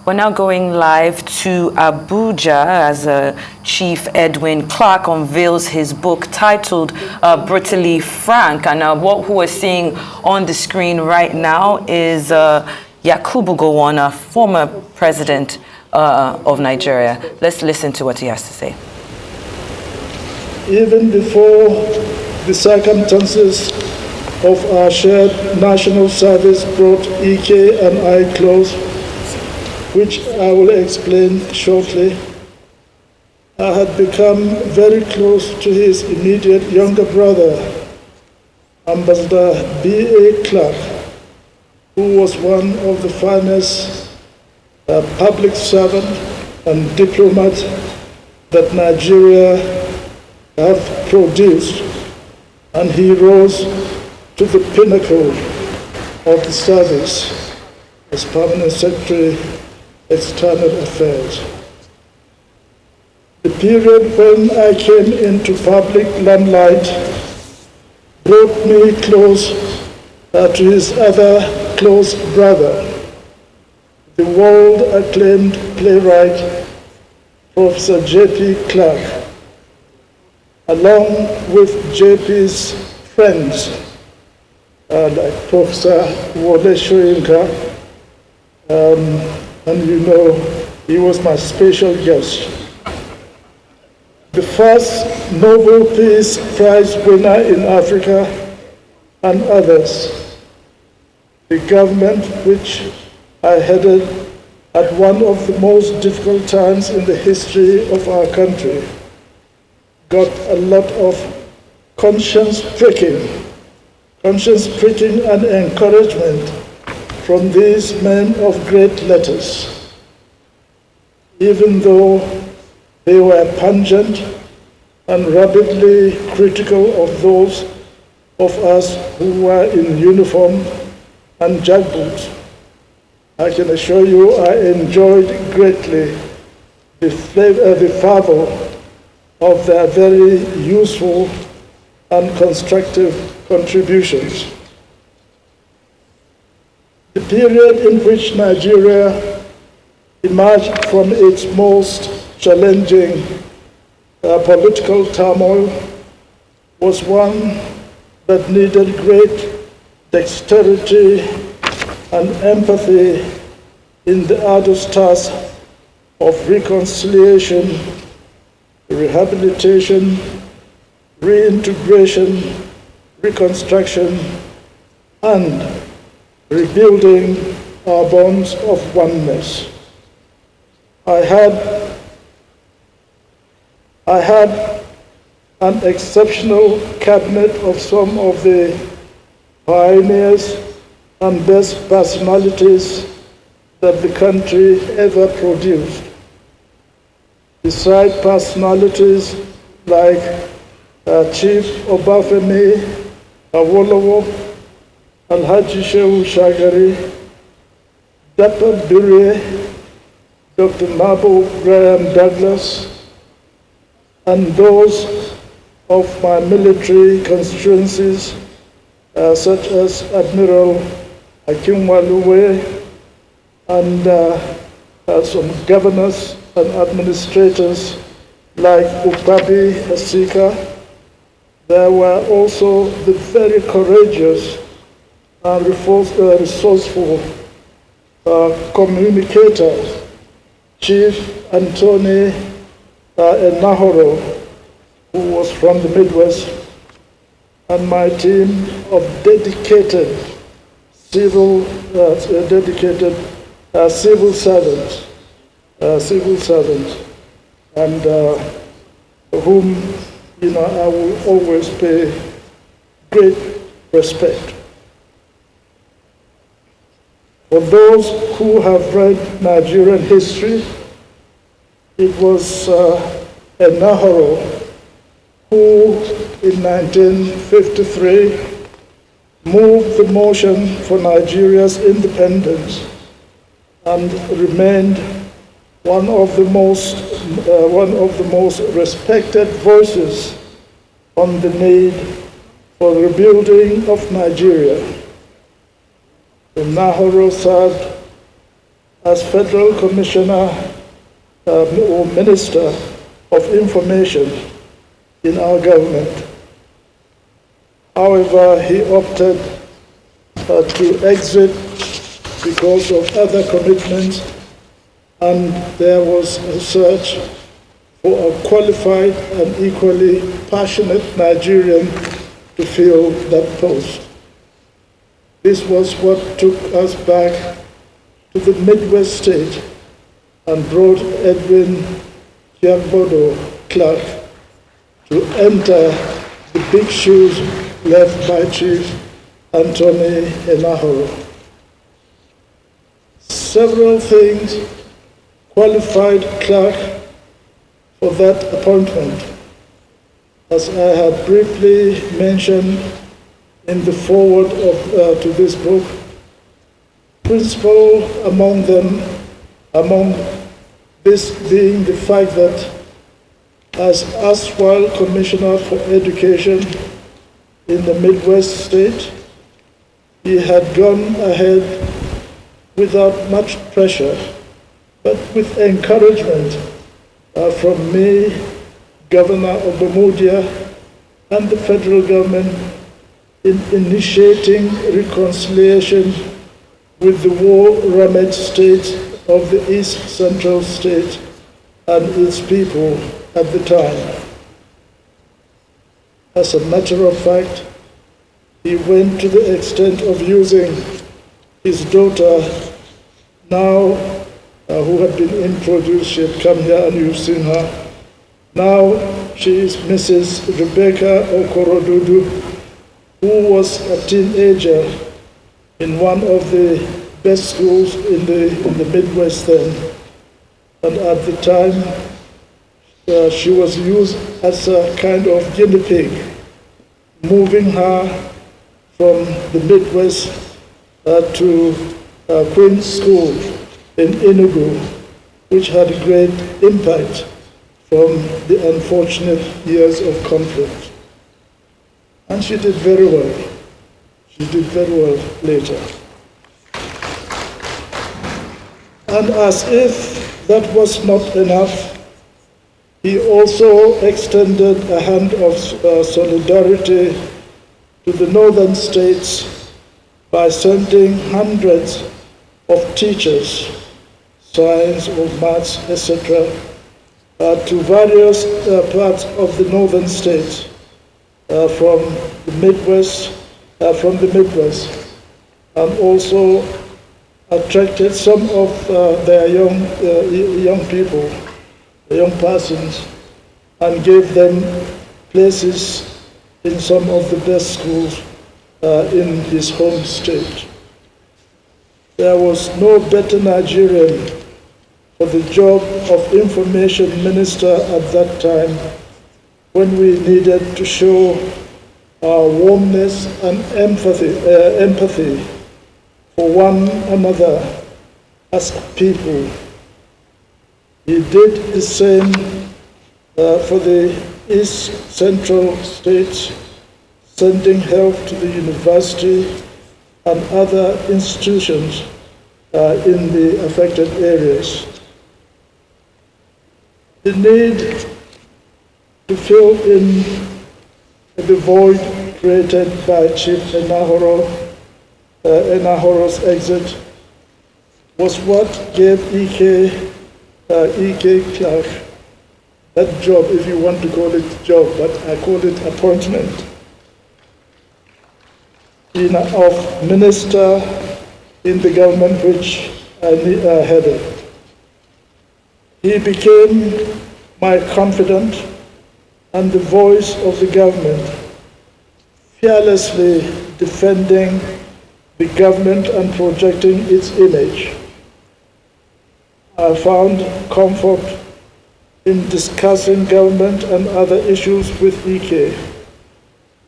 We're now going live to Abuja as Chief Edwin Clark unveils his book titled Brutally Frank. And what we're seeing on the screen right now is Yakubu Gowon, former president of Nigeria. Let's listen to what he has to say. Even before the circumstances of our shared national service brought EK and I close, which I will explain shortly, I had become very close to his immediate younger brother, Ambassador B.A. Clark, who was one of the finest public servant and diplomat that Nigeria have produced, and he rose to the pinnacle of the service as Permanent Secretary, External Affairs. The period when I came into public limelight brought me close to his other close brother, the world-acclaimed playwright, Professor J.P. Clark, along with J.P.'s friends, like Professor Wole Soyinka, and you know, he was my special guest. The first Nobel Peace Prize winner in Africa and others. The government which I headed at one of the most difficult times in the history of our country got a lot of conscience pricking and encouragement from these men of great letters, even though they were pungent and rabidly critical of those of us who were in uniform and jackboots. I can assure you I enjoyed greatly the fervor of their very useful and constructive contributions. The period in which Nigeria emerged from its most challenging political turmoil was one that needed great dexterity and empathy in the arduous task of reconciliation, rehabilitation, reintegration, reconstruction, and rebuilding our bonds of oneness. I had an exceptional cabinet of some of the pioneers and best personalities that the country ever produced. Beside personalities like Chief Obafemi Awolowo, Alhaji Shehu Shagari, Dapper Bire, Dr. Mabo Graham Douglas, and those of my military constituencies, such as Admiral Akinwaluwe, and some governors and administrators like Ukpabi Hasika. There were also the very courageous and resourceful communicators, Chief Anthony Enahoro, who was from the Midwest, and my team of dedicated civil servants, and whom I will always pay great respect. For those who have read Nigerian history, it was Enahoro who, in 1953, moved the motion for Nigeria's independence and remained one of the most respected voices on the need for the rebuilding of Nigeria. Enahoro served as Federal Commissioner or Minister of Information in our government. However, he opted to exit because of other commitments, and there was a search for a qualified and equally passionate Nigerian to fill that post. This was what took us back to the Midwest state and brought Edwin Clark to enter the big shoes left by Chief Anthony Enahoro. Several things qualified Clark for that appointment. As I had briefly mentioned in the foreword to this book, principal among this being the fact that as erstwhile Commissioner for Education in the Midwest state, he had gone ahead without much pressure, but with encouragement from me, Governor of Bermuda, and the federal government in initiating reconciliation with the war-ravaged states of the East Central State and its people at the time. As a matter of fact, he went to the extent of using his daughter, now who had been introduced, she had come here and you've seen her. Now she is Mrs. Rebecca Okorodudu, who was a teenager in one of the best schools in the Midwest then. And at the time, she was used as a kind of guinea pig, moving her from the Midwest to Queen's School in Enugu, which had a great impact from the unfortunate years of conflict. And she did very well. She did very well later. And as if that was not enough, he also extended a hand of solidarity to the northern states by sending hundreds of teachers, science or maths, etc., to various parts of the northern states from the Midwest, and also attracted some of their young people, young persons, and gave them places in some of the best schools in his home state. There was no better Nigerian for the job of information minister at that time, when we needed to show our warmness and empathy for one another as people. He did the same for the East Central states, sending help to the university and other institutions in the affected areas. The need to fill in the void created by Chief Enahoro's exit was what gave E.K. Clark that job, if you want to call it job, but I call it appointment, of minister in the government which I headed. He became my confidant and the voice of the government, fearlessly defending the government and projecting its image. I found comfort in discussing government and other issues with EK,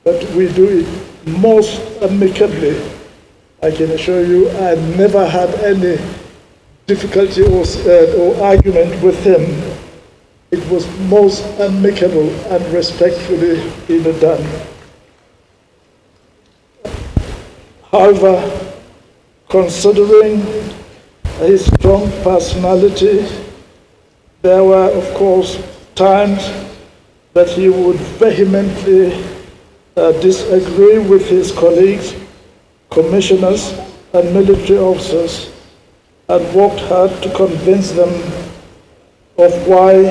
but we do it most amicably. I can assure you I never had any difficulty or argument with him. It was most amicable and respectfully done. However, considering his strong personality. There were, of course, times that he would vehemently disagree with his colleagues, commissioners, and military officers, and worked hard to convince them of why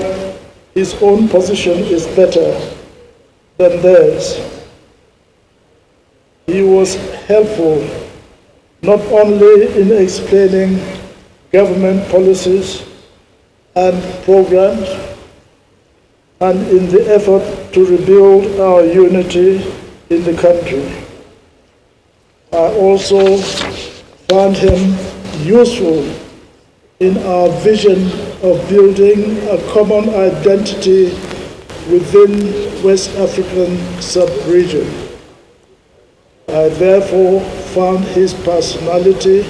his own position is better than theirs. He was helpful not only in explaining government policies and programs, and in the effort to rebuild our unity in the country. I also found him useful in our vision of building a common identity within West African sub-region. I therefore found his personality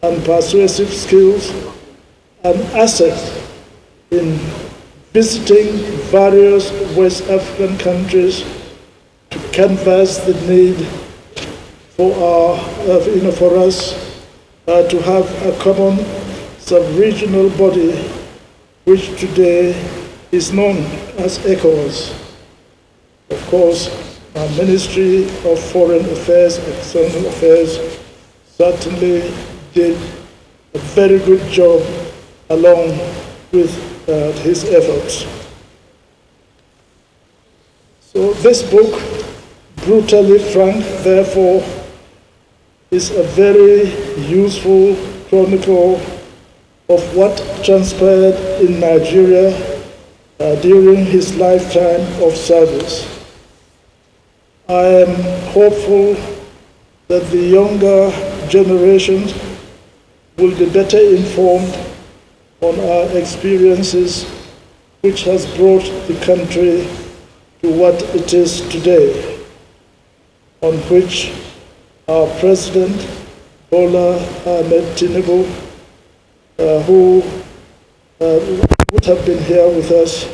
and persuasive skills an asset in visiting various West African countries to canvass the need for us to have a common sub-regional body, which today is known as ECOWAS. Of course, our Ministry of Foreign Affairs, External Affairs, certainly did a very good job along with his efforts. So this book, Brutally Frank, therefore, is a very useful chronicle of what transpired in Nigeria during his lifetime of service. I am hopeful that the younger generations will be better informed on our experiences, which has brought the country to what it is today, on which our President, Bola Ahmed Tinubu, who would have been here with us,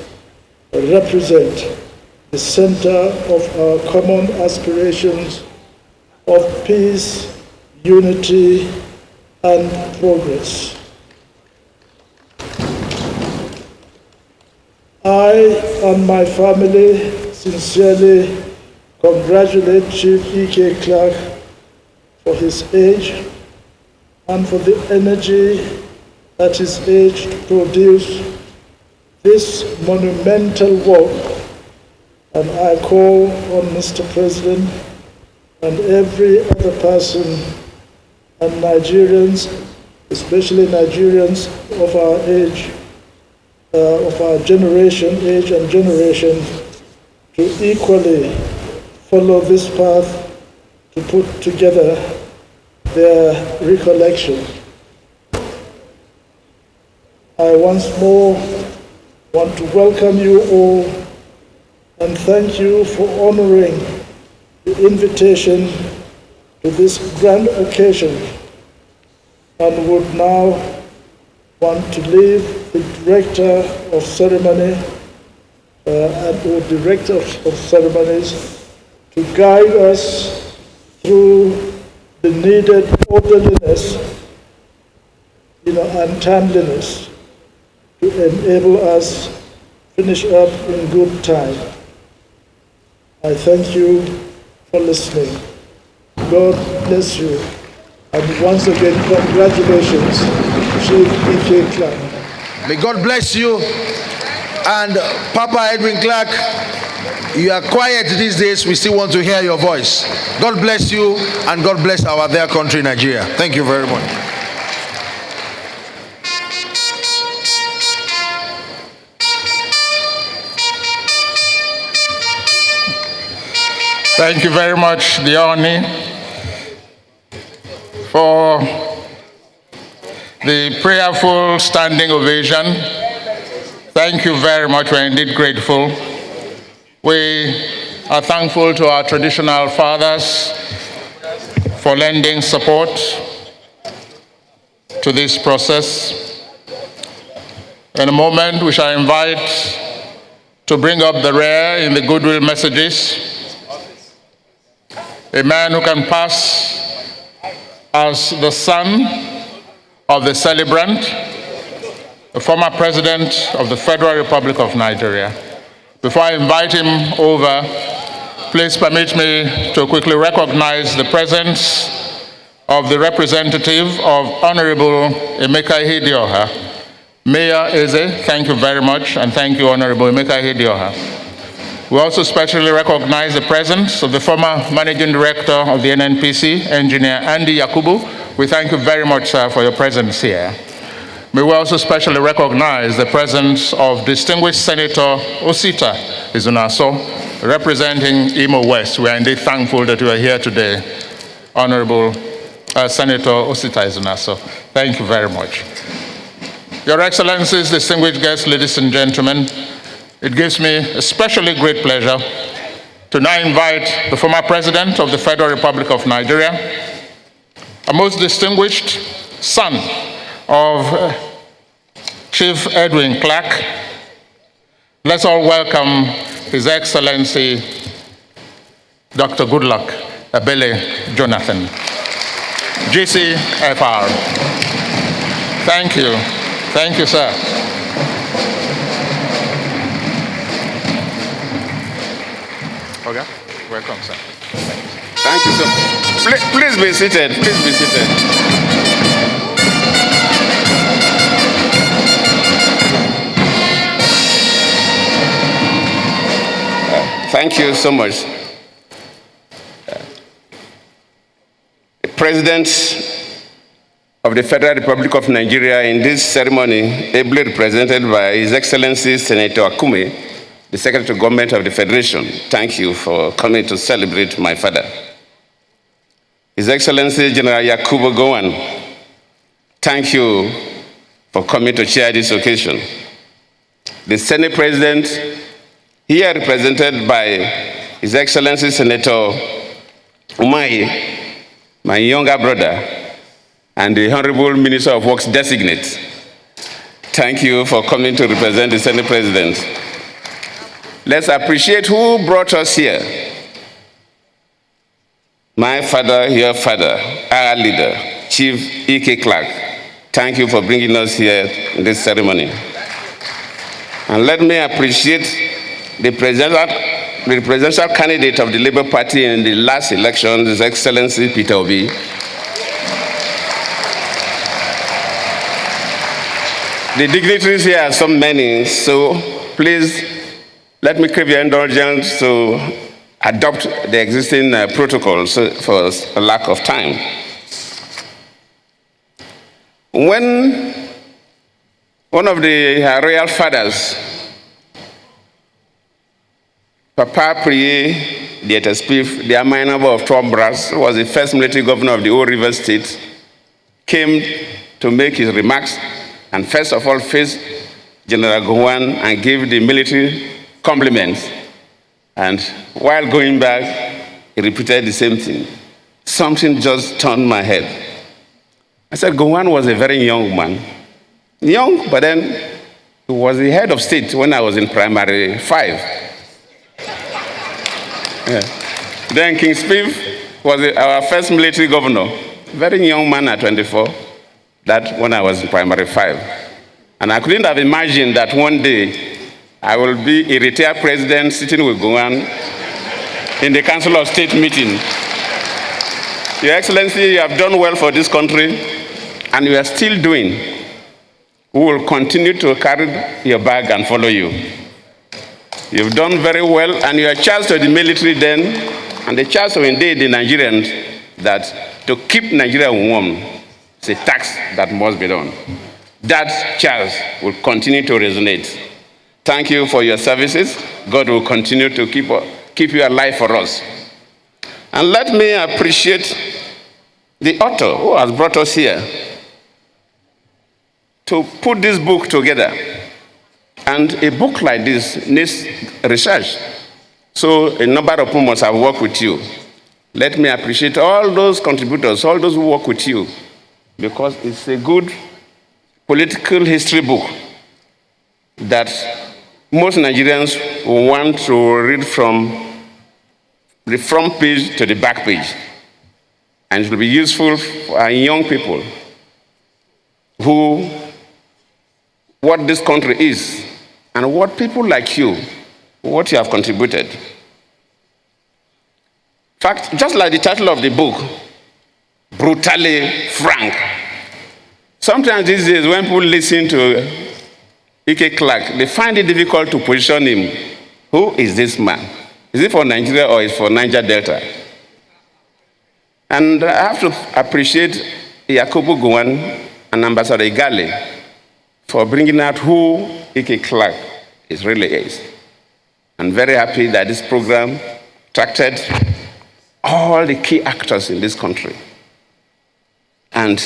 represent the center of our common aspirations of peace, unity, and progress. I and my family sincerely congratulate Chief E.K. Clark for his age and for the energy at his age to produce this monumental work. And I call on Mr. President and every other person and Nigerians, especially Nigerians of our age, of our generation, age and generation, to equally follow this path to put together their recollection. I once more want to welcome you all and thank you for honoring the invitation to this grand occasion, and would now want to leave the Director of Ceremony or Director of Ceremonies to guide us through the needed orderliness, and timeliness to enable us finish up in good time. I thank you for listening. God bless you. And once again, congratulations, Chief E.K. Clark. May God bless you. And Papa Edwin Clark, you are quiet these days. We still want to hear your voice. God bless you, and God bless our dear country, Nigeria. Thank you very much. Thank you very much, Dione, for the prayerful standing ovation. Thank you very much. We're indeed grateful. We are thankful to our traditional fathers for lending support to this process. In a moment, we shall invite to bring up the rear in the goodwill messages a man who can pass as the son of the celebrant, the former President of the Federal Republic of Nigeria. Before I invite him over, please permit me to quickly recognize the presence of the representative of Honorable Emeka Ihedioha. Mayor Eze, thank you very much, and thank you, Honorable Emeka Ihedioha. We also specially recognize the presence of the former Managing Director of the NNPC, Engineer Andy Yakubu. We thank you very much, sir, for your presence here. May we also specially recognize the presence of distinguished Senator Osita Izunaso, representing Imo West. We are indeed thankful that you are here today, Honorable Senator Osita Izunaso. Thank you very much. Your Excellencies, distinguished guests, ladies and gentlemen, it gives me especially great pleasure to now invite the former President of the Federal Republic of Nigeria, a most distinguished son of Chief Edwin Clark. Let's all welcome His Excellency Dr. Goodluck Ebele Jonathan, GCFR. Thank you. Thank you, sir. Okay. Welcome, sir. Thank you, sir. Please be seated. Please be seated. Thank you so much. The President of the Federal Republic of Nigeria in this ceremony, ably represented by His Excellency Senator Akume, the Secretary of Government of the Federation. Thank you for coming to celebrate my father. His Excellency General Yakubu Gowon, thank you for coming to chair this occasion. The Senate President, here represented by His Excellency Senator Umahi, my younger brother, and the Honorable Minister of Works Designate. Thank you for coming to represent the Senate President. Let's appreciate who brought us here. My father, your father, our leader, Chief E.K. Clark. Thank you for bringing us here in this ceremony. And let me appreciate the presidential candidate of the Labour Party in the last election, His Excellency Peter Obi. The dignitaries here are so many, so please let me crave your indulgence to adopt the existing protocols for a lack of time. When one of the royal fathers, Papa Priye Dietespif, the Amainabo of Trombras, who was the first military governor of the Old River State, came to make his remarks and first of all faced General Gowon and gave the military compliments. And while going back, he repeated the same thing. Something just turned my head. I said, Gowon was a very young man. Young, but then he was the head of state when I was in primary 5. Yeah. Then King Spiff was our first military governor. Very young man at 24. That when I was in primary 5. And I couldn't have imagined that one day I will be a retired president sitting with Gowon in the Council of State meeting. Your Excellency, you have done well for this country, and you are still doing. We will continue to carry your bag and follow you. You've done very well, and you are charged to the military then, and the charge of indeed the Nigerians, that to keep Nigeria warm, it's a tax that must be done. That charge will continue to resonate. Thank you for your services. God will continue to keep you alive for us. And let me appreciate the author who has brought us here to put this book together. And a book like this needs research. So a number of people must have worked with you. Let me appreciate all those contributors, all those who work with you, because it's a good political history book that most Nigerians want to read from the front page to the back page. And it will be useful for our young people. what this country is and what people like you, what you have contributed. In fact, just like the title of the book, Brutally Frank. Sometimes these days when people listen to Ike Clark, they find it difficult to position him. Who is this man? Is it for Nigeria or is it for Niger Delta? And I have to appreciate Yakubu Gowon and Ambassador Igale for bringing out who Ike Clark really is. I'm very happy that this program attracted all the key actors in this country. And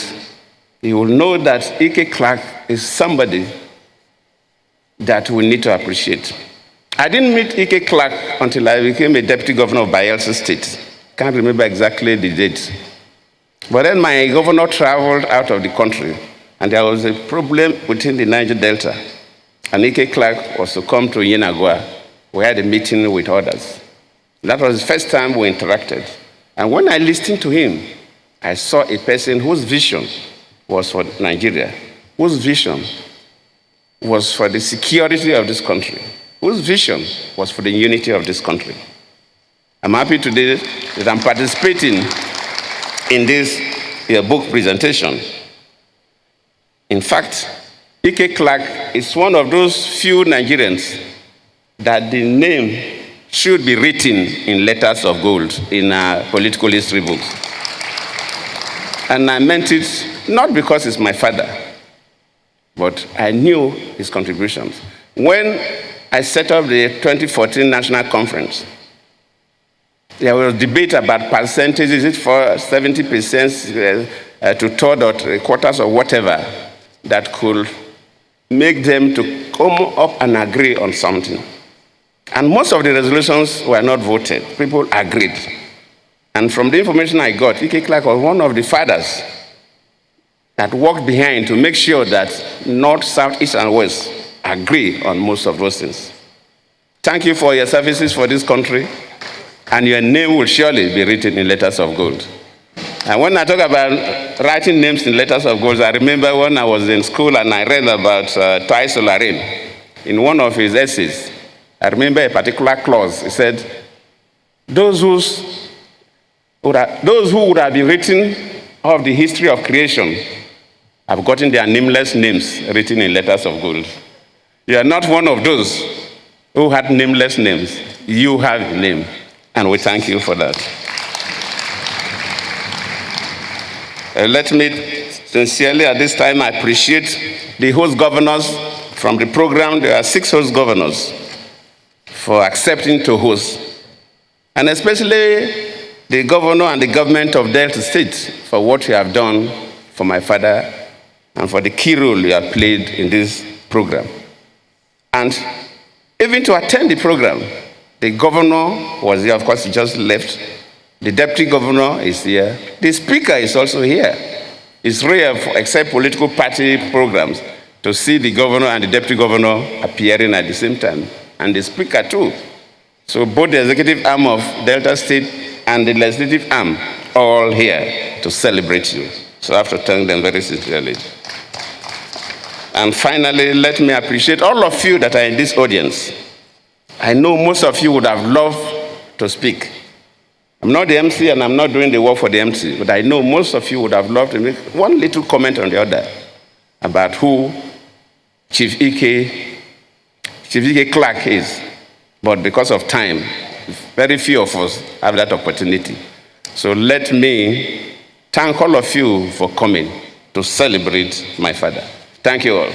you will know that Ike Clark is somebody that we need to appreciate. I didn't meet Ike Clark until I became a deputy governor of Bayelsa State. Can't remember exactly the date. But then my governor traveled out of the country, and there was a problem within the Niger Delta. And Ike Clark was to come to Yenagua. We had a meeting with others. That was the first time we interacted. And when I listened to him, I saw a person whose vision was for Nigeria, whose vision was for the security of this country, whose vision was for the unity of this country. I'm happy today that I'm participating in this book presentation. In fact, Ike Clark is one of those few Nigerians that the name should be written in letters of gold in our political history books. And I meant it not because he's my father, but I knew his contributions. When I set up the 2014 National Conference, there was debate about percentages, is it for 70% to third or three-quarters or whatever, that could make them to come up and agree on something. And most of the resolutions were not voted. People agreed. And from the information I got, Ike Clark was one of the fathers that worked behind to make sure that North, South, East, and West agree on most of those things. Thank you for your services for this country, and your name will surely be written in letters of gold. And when I talk about writing names in letters of gold, I remember when I was in school and I read about Tai Solarin in one of his essays. I remember a particular clause. He said, those who would have been written of the history of creation have gotten their nameless names written in letters of gold. You are not one of those who had nameless names. You have a name, and we thank you for that. Let me sincerely at this time appreciate the host governors from the program. There are 6 host governors for accepting to host, and especially the governor and the government of Delta State for what you have done for my father and for the key role you have played in this program. And even to attend the program, the governor was here. Of course, he just left. The deputy governor is here. The speaker is also here. It's rare, except political party programs, to see the governor and the deputy governor appearing at the same time, and the speaker too. So both the executive arm of Delta State and the legislative arm all here to celebrate you. So I have to thank them very sincerely. And finally, let me appreciate all of you that are in this audience. I know most of you would have loved to speak. I'm not the MC and I'm not doing the work for the MC, but I know most of you would have loved to make one little comment on the other about who Chief Ike Clark is. But because of time, very few of us have that opportunity. So let me thank all of you for coming to celebrate my father. Thank you all.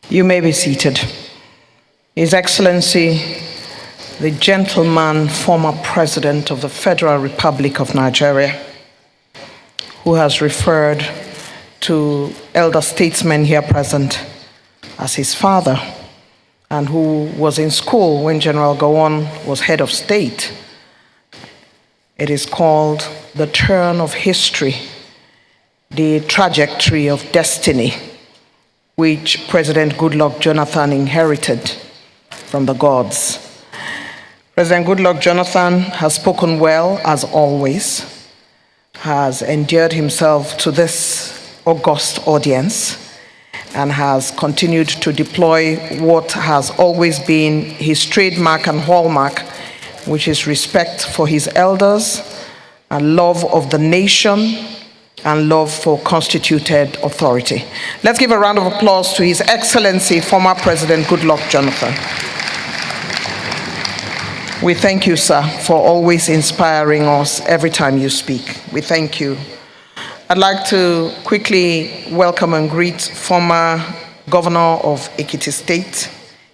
You may be seated. His Excellency, the gentleman, former President of the Federal Republic of Nigeria, who has referred to elder statesmen here present as his father, and who was in school when General Gowon was head of state. It is called the turn of history the trajectory of destiny which President Goodluck Jonathan inherited from the gods. President Goodluck Jonathan has spoken well, as always, has endeared himself to this august audience, and has continued to deploy what has always been his trademark and hallmark, which is respect for his elders, and love of the nation, and love for constituted authority. Let's give a round of applause to His Excellency, former President Goodluck Jonathan. We thank you, sir, for always inspiring us every time you speak. We thank you. I'd like to quickly welcome and greet former Governor of Ekiti State,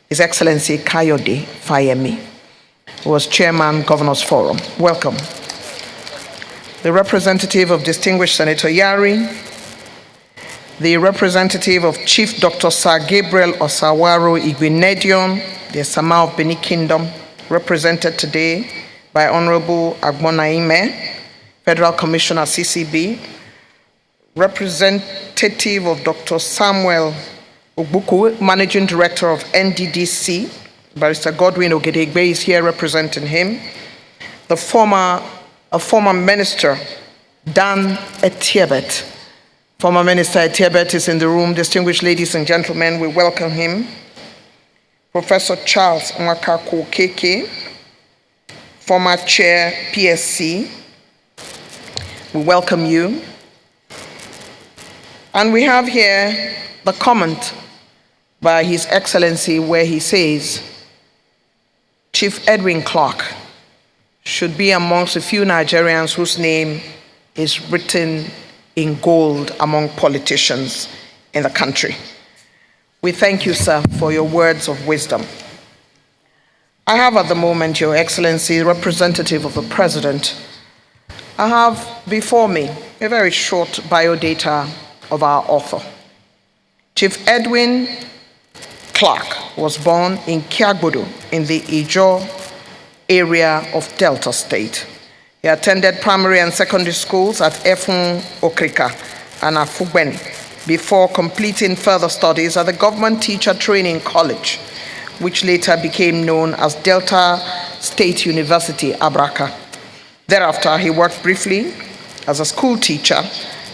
His Excellency Kayode Fayemi, who was Chairman Governors Forum. Welcome. The representative of Distinguished Senator Yari, the representative of Chief Dr. Sir Gabriel Osawaro Igbenedion, the Sama of Benin Kingdom, represented today by Honorable Agbonaime, Federal Commissioner CCB, representative of Dr. Samuel Ogbuku, Managing Director of NDDC, Barrister Godwin Ogedegbe is here representing him, the former Minister, Dan Etiebet. Former Minister Etiebet is in the room. Distinguished ladies and gentlemen, we welcome him. Professor Charles Mwakako Keke, former Chair PSC, we welcome you. And we have here the comment by His Excellency where he says, Chief Edwin Clark should be amongst a few Nigerians whose name is written in gold among politicians in the country. We thank you, sir, for your words of wisdom. I have at the moment, Your Excellency, representative of the President, I have before me a very short biodata of our author. Chief Edwin Clark was born in Kiagbodo in the Ijo area of Delta State. He attended primary and secondary schools at Efun Okrika and Afugben before completing further studies at the Government Teacher Training College, which later became known as Delta State University, Abraka. Thereafter, he worked briefly as a school teacher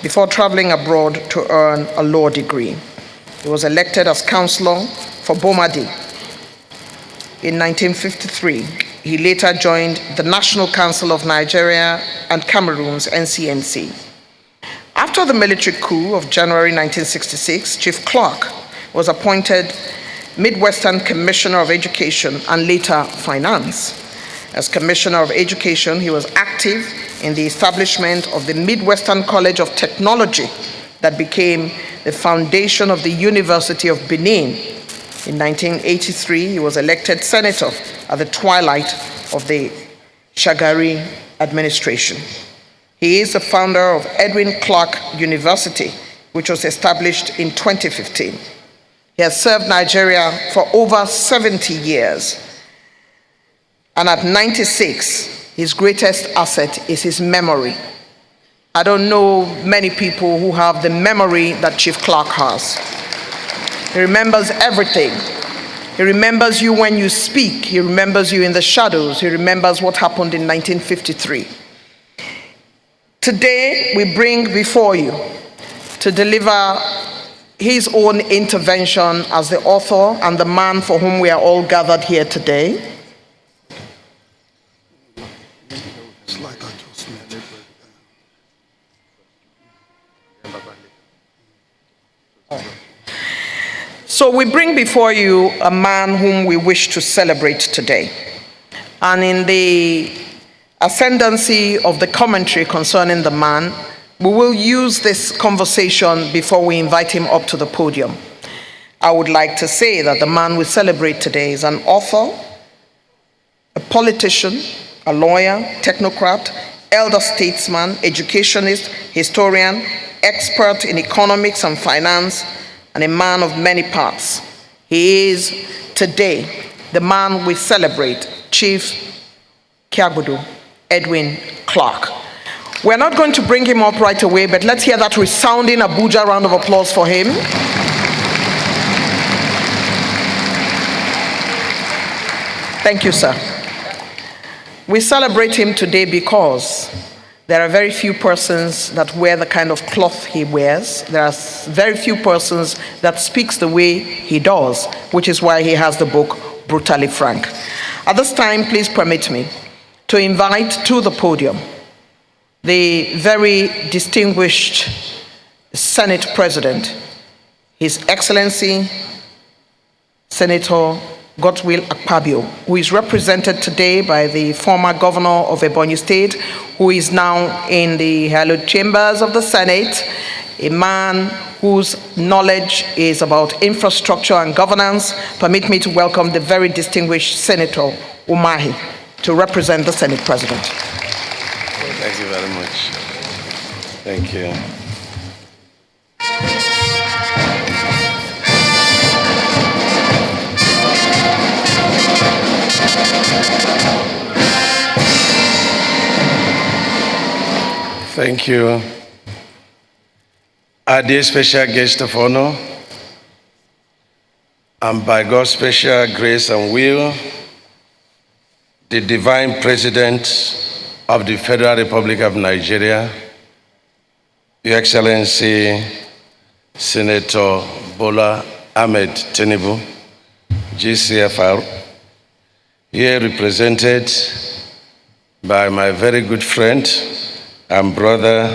before traveling abroad to earn a law degree. He was elected as councillor for Bomadi in 1953. He later joined the National Council of Nigeria and Cameroon's NCNC. After the military coup of January 1966, Chief Clark was appointed Midwestern Commissioner of Education and later Finance. As Commissioner of Education, he was active in the establishment of the Midwestern College of Technology that became the foundation of the University of Benin. In 1983, he was elected senator at the twilight of the Shagari administration. He is the founder of Edwin Clark University, which was established in 2015. He has served Nigeria for over 70 years. And at 96, his greatest asset is his memory. I don't know many people who have the memory that Chief Clark has. He remembers everything. He remembers you when you speak. He remembers you in the shadows. He remembers what happened in 1953. Today, we bring before you to deliver his own intervention as the author and the man for whom we are all gathered here today. So we bring before you a man whom we wish to celebrate today. And in the ascendancy of the commentary concerning the man, we will use this conversation before we invite him up to the podium. I would like to say that the man we celebrate today is an author, a politician, a lawyer, technocrat, elder statesman, educationist, historian, expert in economics and finance, and a man of many parts. He is today the man we celebrate, Chief Kiagbodo Edwin Clark. We're not going to bring him up right away, but let's hear that resounding Abuja round of applause for him. Thank you, sir. We celebrate him today because there are very few persons that wear the kind of cloth he wears. There are very few persons that speaks the way he does, which is why he has the book, Brutally Frank. At this time, please permit me to invite to the podium the very distinguished Senate President, His Excellency Senator Godswill Akpabio, who is represented today by the former governor of Ebonyi State, who is now in the hallowed chambers of the Senate, a man whose knowledge is about infrastructure and governance. Permit me to welcome the very distinguished Senator Umahi to represent the Senate President. Thank you very much. Thank you. Thank you. Our dear special guest of honor, and by God's special grace and will, the divine President of the Federal Republic of Nigeria, Your Excellency Senator Bola Ahmed Tinubu, GCFR, here represented by my very good friend and brother,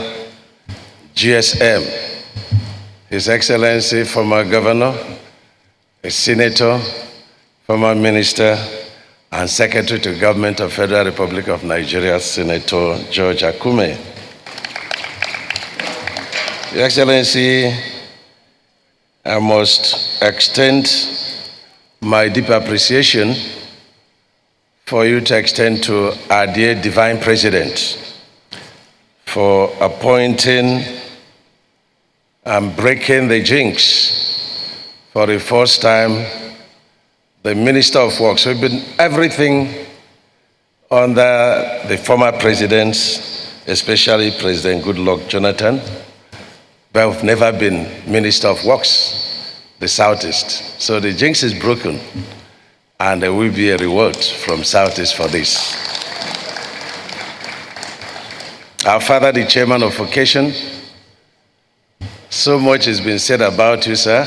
GSM, His Excellency, former governor, a senator, former minister, and Secretary to Government of Federal Republic of Nigeria, Senator George Akume. Your Excellency, I must extend my deep appreciation for you to extend to our dear Divine President for appointing and breaking the jinx for the first time the Minister of Works. We've been everything under the former presidents, especially President Goodluck Jonathan, but we've never been Minister of Works, the Southeast. So the jinx is broken, and there will be a reward from Southeast for this. Our father, the chairman of Occasion, so much has been said about you, sir,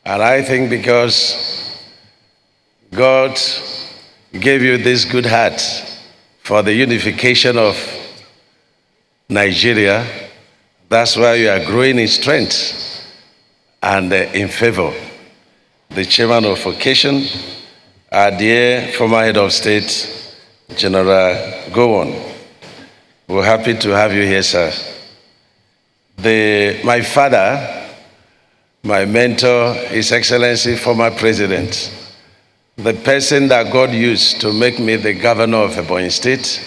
and I think because God gave you this good heart for the unification of Nigeria. That's why you are growing in strength and in favor. The chairman of Occasion, our dear former head of state, General Gowon. We're happy to have you here, sir. My father, my mentor, His Excellency, former president, the person that God used to make me the governor of Ebonyi State,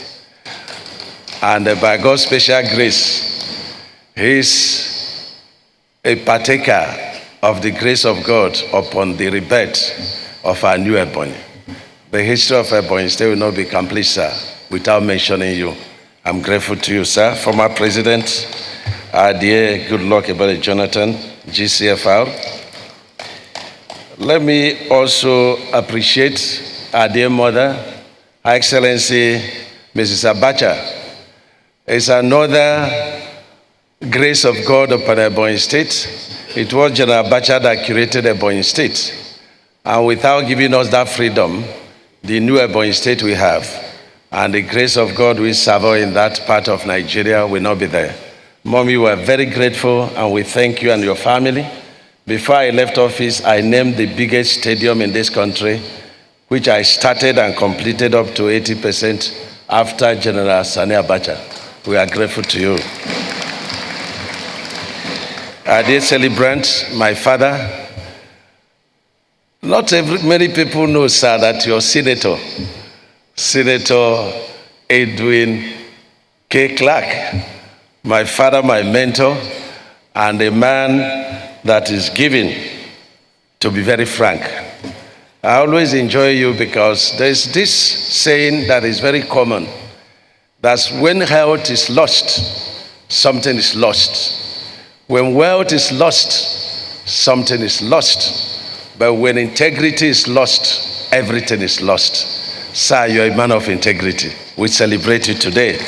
and by God's special grace, he's a partaker of the grace of God upon the rebirth of our new Ebonyi. The history of Ebonyi State will not be complete, sir, without mentioning you. I'm grateful to you, sir, former president, our dear Goodluck Ebele Jonathan, GCFR. Let me also appreciate our dear mother, Her Excellency Mrs. Abacha. It's another grace of God upon Ebonyi State. It was General Abacha that curated Ebonyi State. And without giving us that freedom, the new Ebonyi State we have, and the grace of God we serve in that part of Nigeria will not be there. Mommy, we are very grateful, and we thank you and your family. Before I left office, I named the biggest stadium in this country, which I started and completed up to 80% after General Sani Abacha. We are grateful to you. Our dear celebrant, my father, not many people know, sir, that your senator, Senator Edwin K. Clark, my father, my mentor, and a man that is given to be very frank. I always enjoy you because there's this saying that is very common. That's when health is lost, something is lost. When wealth is lost, something is lost. But when integrity is lost, everything is lost. Sir, you're a man of integrity. We celebrate you today.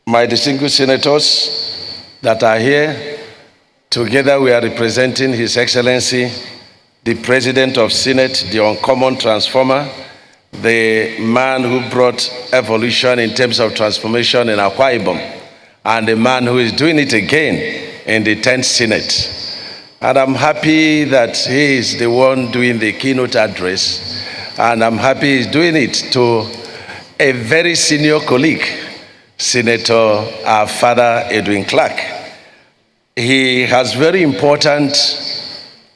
My distinguished senators that are here, together we are representing His Excellency, the President of Senate, the uncommon transformer, the man who brought evolution in terms of transformation in Akwa Ibom, and the man who is doing it again in the 10th Senate. And I'm happy that he is the one doing the keynote address, and I'm happy he's doing it to a very senior colleague, Senator, our father, Edwin Clark. He has very important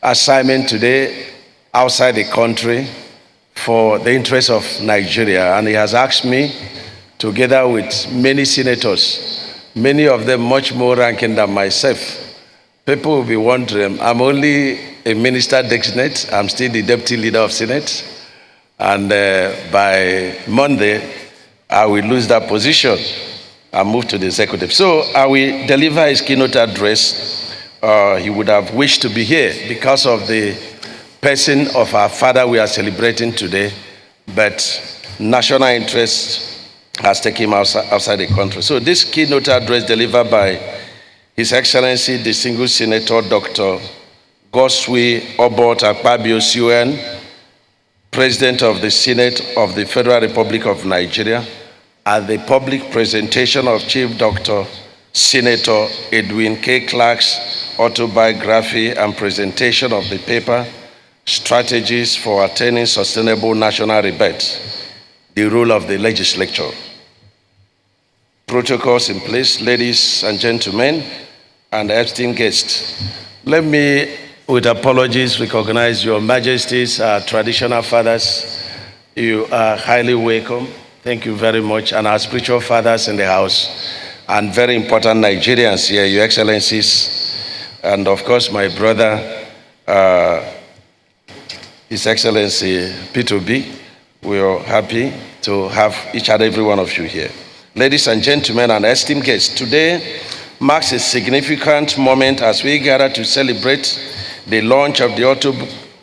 assignment today outside the country for the interest of Nigeria, and he has asked me, together with many senators, many of them much more ranking than myself. People will be wondering, I'm only a minister designate, I'm still the deputy leader of Senate, and by Monday, I will lose that position and move to the executive. So I will deliver his keynote address. He would have wished to be here because of the person of our father we are celebrating today, but national interest has taken him outside the country. So this keynote address delivered by His Excellency, distinguished Senator Dr. Goswe Obot Akpabio CON, President of the Senate of the Federal Republic of Nigeria, at the public presentation of Chief Dr. Senator Edwin K. Clark's autobiography and presentation of the paper, Strategies for Attaining Sustainable National Rebate, the Role of the Legislature. Protocols in place, ladies and gentlemen, and esteemed guests. Let me, with apologies, recognize your majesties, our traditional fathers. You are highly welcome. Thank you very much. And our spiritual fathers in the house, and very important Nigerians here, your excellencies, and of course my brother, His Excellency P2B. We are happy to have each and every one of you here. Ladies and gentlemen and esteemed guests, today marks a significant moment as we gather to celebrate the launch of the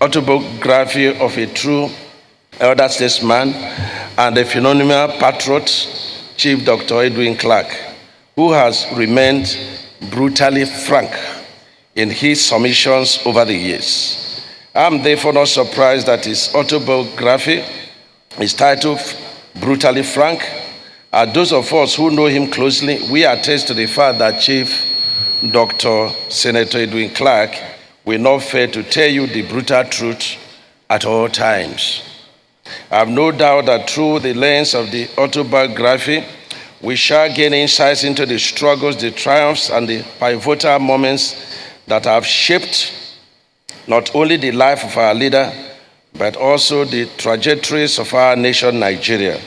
autobiography of a true elder statesman and a phenomenal patriot, Chief Dr. Edwin Clark, who has remained brutally frank in his submissions over the years. I'm therefore not surprised that his autobiography is titled Brutally Frank. Those of us who know him closely, we attest to the fact that Chief Dr. Senator Edwin Clark will not fail to tell you the brutal truth at all times. I have no doubt that through the lens of the autobiography, we shall gain insights into the struggles, the triumphs, and the pivotal moments that have shaped not only the life of our leader, but also the trajectories of our nation, Nigeria.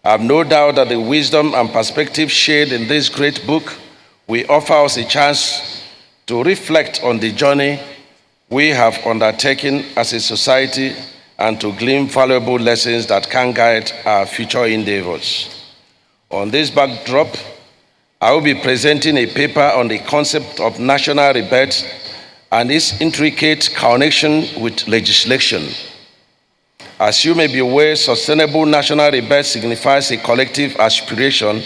I have no doubt that the wisdom and perspective shared in this great book will offer us a chance to reflect on the journey we have undertaken as a society and to glean valuable lessons that can guide our future endeavors. On this backdrop, I will be presenting a paper on the concept of national rebate and its intricate connection with legislation. As you may be aware, sustainable national rebate signifies a collective aspiration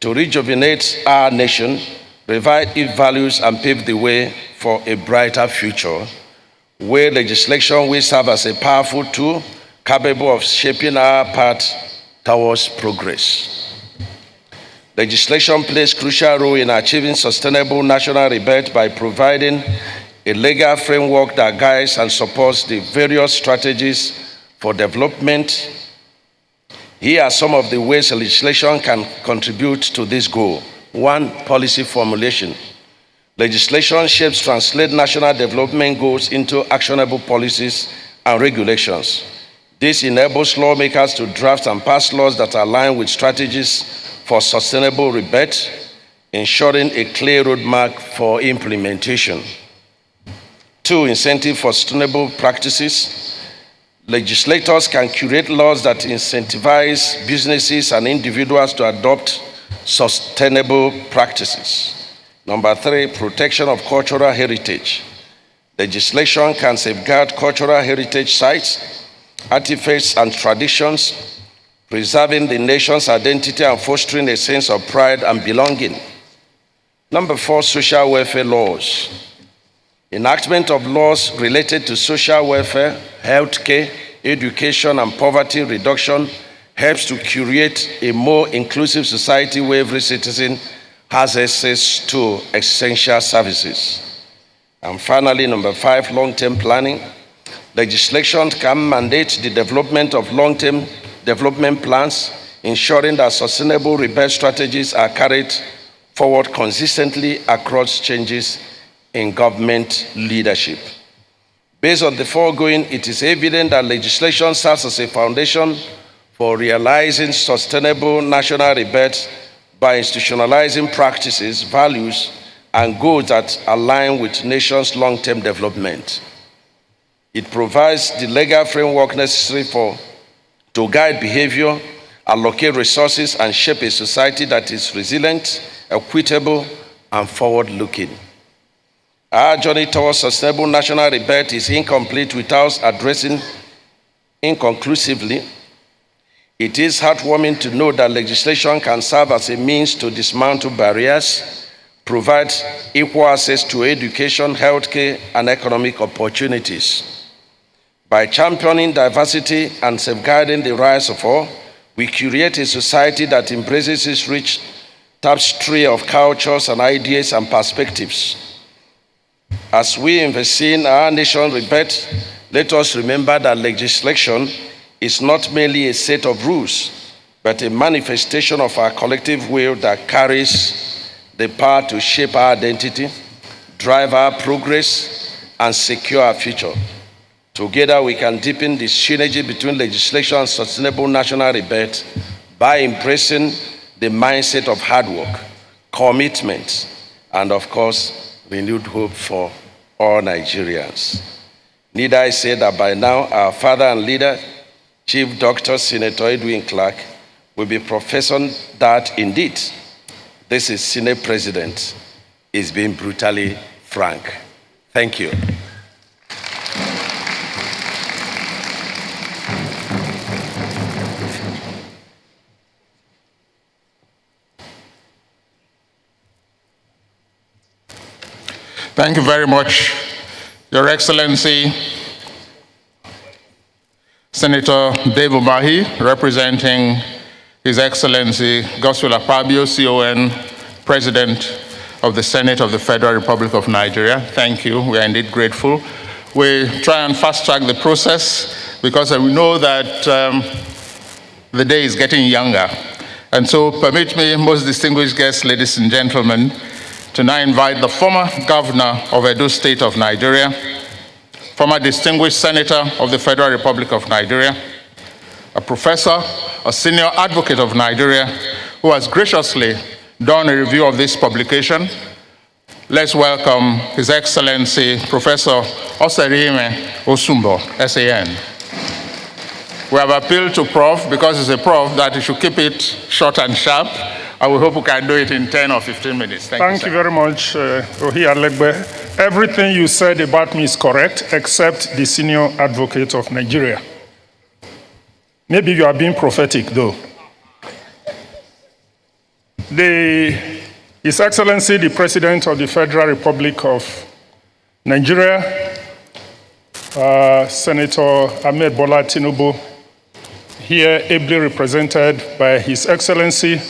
to rejuvenate our nation, revive its values, and pave the way for a brighter future, where legislation will serve as a powerful tool capable of shaping our path towards progress. Legislation plays a crucial role in achieving sustainable national rebate by providing a legal framework that guides and supports the various strategies for development. Here are some of the ways legislation can contribute to this goal. 1, policy formulation. Legislation shapes translate national development goals into actionable policies and regulations. This enables lawmakers to draft and pass laws that align with strategies for sustainable rebate, ensuring a clear roadmap for implementation. 2, incentive for sustainable practices. Legislators can curate laws that incentivize businesses and individuals to adopt sustainable practices. Number 3, protection of cultural heritage. Legislation can safeguard cultural heritage sites, artifacts, and traditions, preserving the nation's identity and fostering a sense of pride and belonging. Number 4, social welfare laws. Enactment of laws related to social welfare, healthcare, education, and poverty reduction helps to curate a more inclusive society where every citizen has access to essential services. And finally, number 5, long-term planning. Legislation can mandate the development of long-term development plans, ensuring that sustainable repair strategies are carried forward consistently across changes in government leadership. Based on the foregoing, it is evident that legislation serves as a foundation for realizing sustainable national rebirth by institutionalizing practices, values, and goals that align with nation's long-term development. It provides the legal framework necessary to guide behavior, allocate resources, and shape a society that is resilient, equitable, and forward-looking. Our journey towards sustainable national rebirth is incomplete without addressing inconclusively. It is heartwarming to know that legislation can serve as a means to dismantle barriers, provide equal access to education, healthcare, and economic opportunities. By championing diversity and safeguarding the rights of all, we create a society that embraces its rich tapestry of cultures and ideas and perspectives. As we invest in our nation's rebirth, let us remember that legislation is not merely a set of rules, but a manifestation of our collective will that carries the power to shape our identity, drive our progress, and secure our future. Together, we can deepen the synergy between legislation and sustainable national rebirth by embracing the mindset of hard work, commitment, and of course, renewed hope for all Nigerians. Need I say that by now, our father and leader, Chief Dr. Senator Edwin Clark, will be professing that indeed, this is Senate President is being brutally frank. Thank you. Thank you very much, Your Excellency, Senator Dave Umahi, representing His Excellency Godswill Akpabio, CON, President of the Senate of the Federal Republic of Nigeria. Thank you. We are indeed grateful. We try and fast-track the process because we know that the day is getting younger. And so permit me, most distinguished guests, ladies and gentlemen, to now invite the former governor of Edo State of Nigeria, former distinguished senator of the Federal Republic of Nigeria, a professor, a senior advocate of Nigeria, who has graciously done a review of this publication. Let's welcome His Excellency Professor Oserime Osumbo, SAN. We have appealed to Prof, because he's a Prof, that he should keep it short and sharp. And we hope we can do it in 10 or 15 minutes. Thank you very much, Ohi Alegbe. Everything you said about me is correct, except the senior advocate of Nigeria. Maybe you are being prophetic, though. His Excellency, the President of the Federal Republic of Nigeria, Senator Ahmed Bola Tinubu, here ably represented by His Excellency,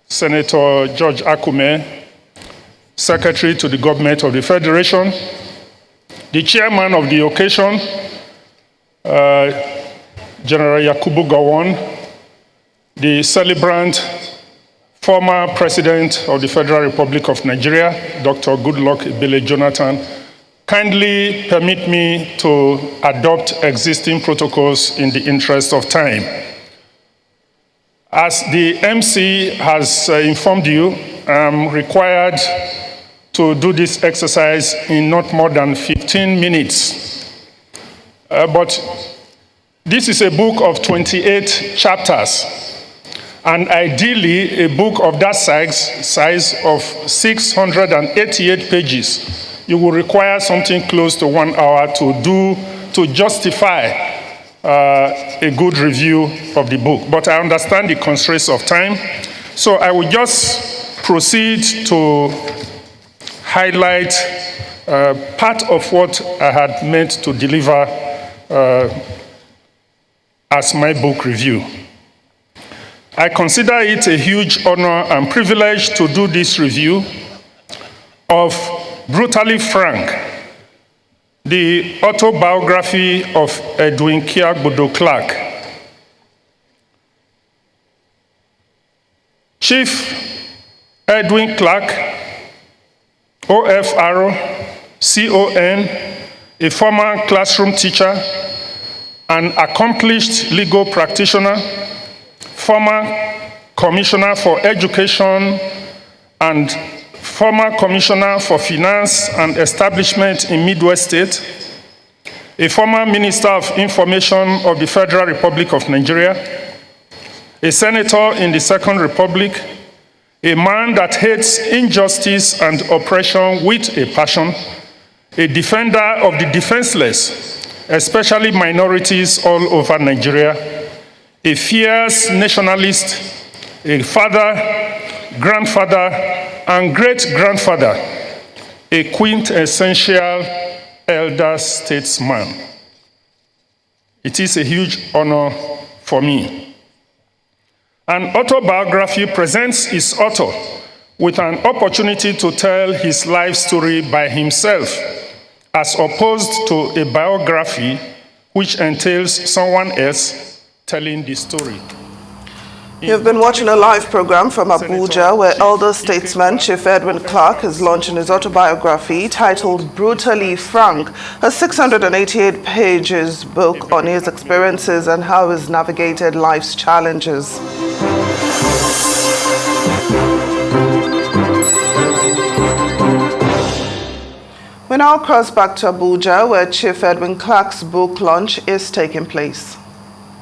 Senator George Akume, Secretary to the Government of the Federation, the Chairman of the occasion, General Yakubu Gowon, the celebrant, former President of the Federal Republic of Nigeria, Dr. Goodluck Ebele Jonathan. Kindly permit me to adopt existing protocols in the interest of time. As the MC has informed you, I'm required to do this exercise in not more than 15 minutes. But this is a book of 28 chapters. And ideally, a book of that size of 688 pages, you will require something close to 1 hour to justify a good review of the book. But I understand the constraints of time, so I will just proceed to highlight part of what I had meant to deliver as my book review. I consider it a huge honor and privilege to do this review of Brutally Frank, the autobiography of Edwin Clark. Chief Edwin Clark, OFR-CON, a former classroom teacher, an accomplished legal practitioner, former Commissioner for Education and former Commissioner for Finance and Establishment in Midwest State, a former Minister of Information of the Federal Republic of Nigeria, a senator in the Second Republic, a man that hates injustice and oppression with a passion, a defender of the defenseless, especially minorities all over Nigeria, a fierce nationalist, a father, grandfather, and great-grandfather, a quintessential elder statesman. It is a huge honor for me. An autobiography presents its author with an opportunity to tell his life story by himself, as opposed to a biography which entails someone else telling the story. You've been watching a live program from Abuja where elder statesman Chief Edwin Clark is launching his autobiography titled Brutally Frank, a 688 pages book on his experiences and how he's navigated life's challenges. We now cross back to Abuja where Chief Edwin Clark's book launch is taking place.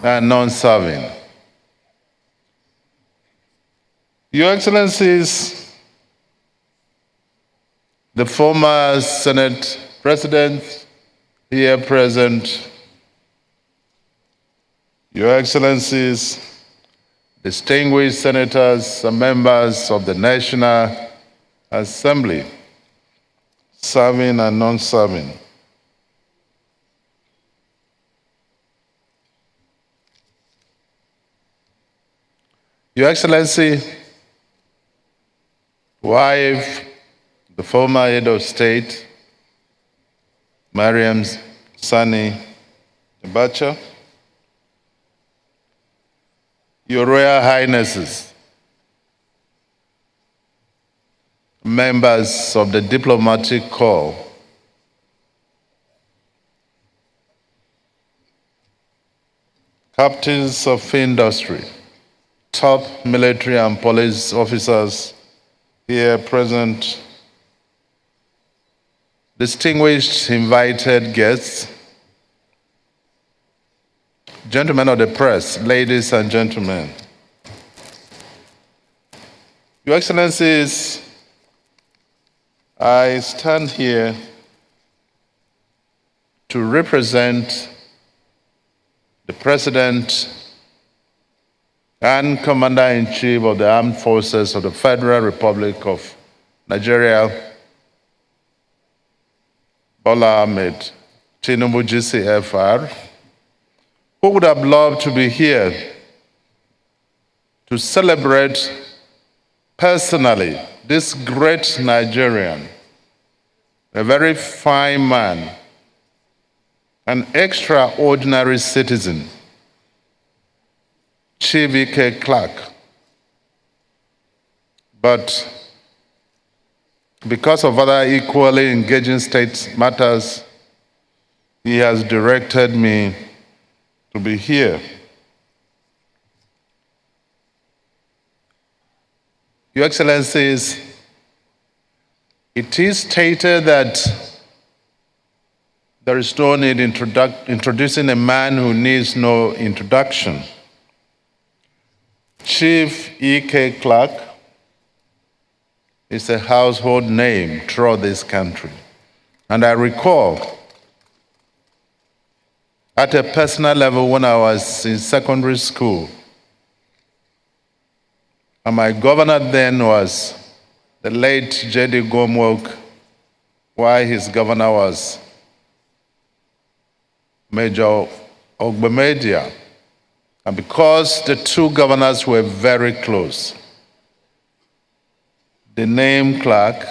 Non-serving. Your Excellencies, the former Senate President here present, Your Excellencies, distinguished senators and members of the National Assembly, serving and non-serving. Your Excellency, wife, the former head of state, Mariam Sani Abacha, Your Royal Highnesses, members of the diplomatic corps, captains of industry, top military and police officers here present, distinguished invited guests, gentlemen of the press, ladies and gentlemen. Your Excellencies, I stand here to represent the President and Commander-in-Chief of the Armed Forces of the Federal Republic of Nigeria, Bola Ahmed Tinubu GCFR, who would have loved to be here to celebrate personally this great Nigerian, a very fine man, an extraordinary citizen, Chief E.K. Clark. But because of other equally engaging state matters, he has directed me to be here. Your Excellencies, it is stated that There is no need introducing a man who needs no introduction. Chief E.K. Clark is a household name throughout this country. And I recall at a personal level when I was in secondary school, and my governor then was the late J.D. Gomwok, while his governor was Major Ogbemedia. And because the two governors were very close, the name Clark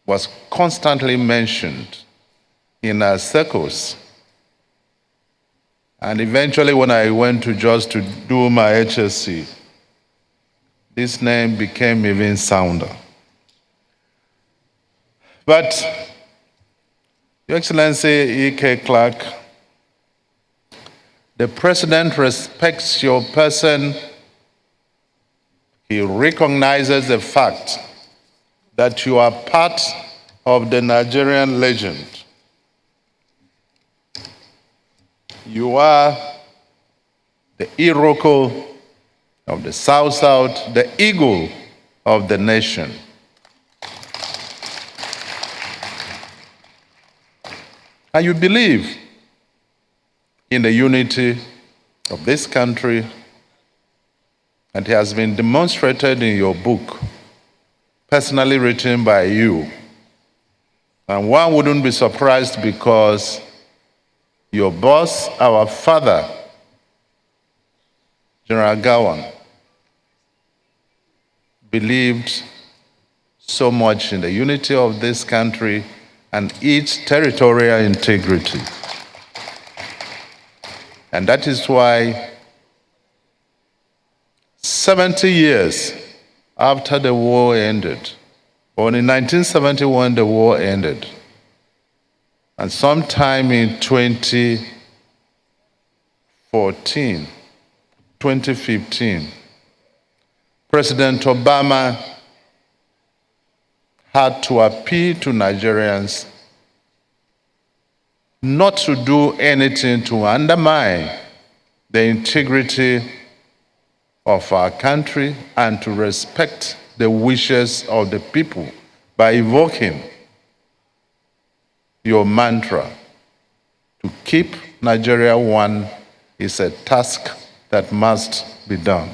was constantly mentioned in our circles. And eventually when I went to Jos to do my HSC, this name became even sounder. But, Your Excellency E.K. Clark, the President respects your person. He recognizes the fact that you are part of the Nigerian legend. You are the Iroko of the South-South, the eagle of the nation. And you believe in the unity of this country, and it has been demonstrated in your book, personally written by you. And one wouldn't be surprised because your boss, our father, General Gawan, believed so much in the unity of this country and its territorial integrity. And that is why 70 years after the war ended, or in 1971 the war ended, and sometime in 2015, President Obama had to appeal to Nigerians not to do anything to undermine the integrity of our country and to respect the wishes of the people by evoking your mantra, to keep Nigeria one is a task that must be done.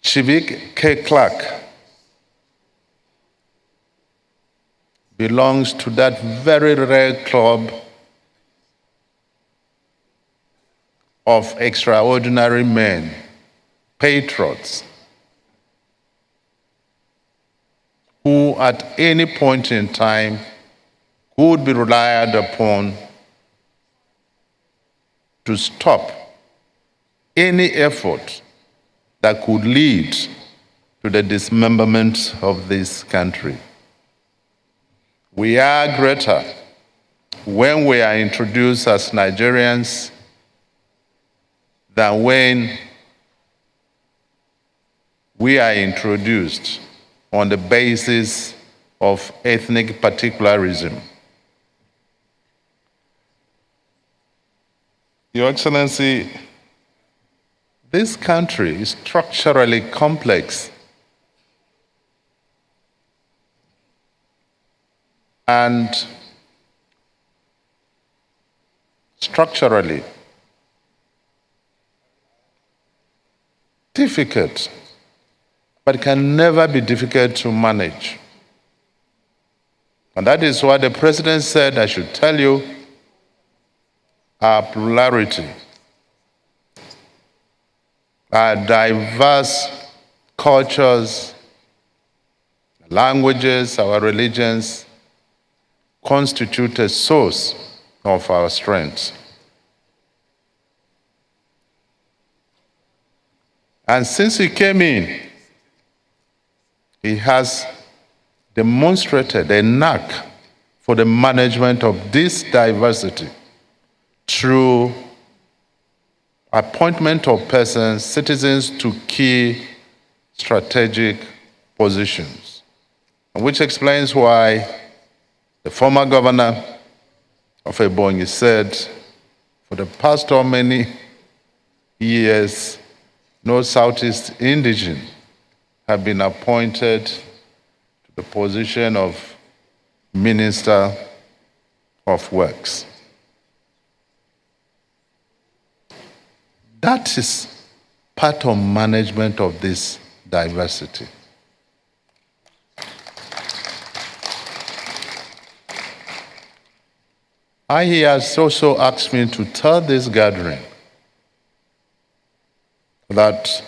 Chief K. Clark belongs to that very rare club of extraordinary men, patriots, who at any point in time would be relied upon to stop any effort that could lead to the dismemberment of this country. We are greater when we are introduced as Nigerians than when we are introduced on the basis of ethnic particularism. Your Excellency, this country is structurally complex. And structurally difficult, but it can never be difficult to manage. And that is why the President said, I should tell you, our plurality, our diverse cultures, languages, our religions, constitute a source of our strength. And since he came in, he has demonstrated a knack for the management of this diversity through appointment of persons, citizens to key strategic positions, which explains why the former governor of Ebonyi said, for the past how many years, no Southeast indigene have been appointed to the position of Minister of Works. That is part of management of this diversity. He has also asked me to tell this gathering that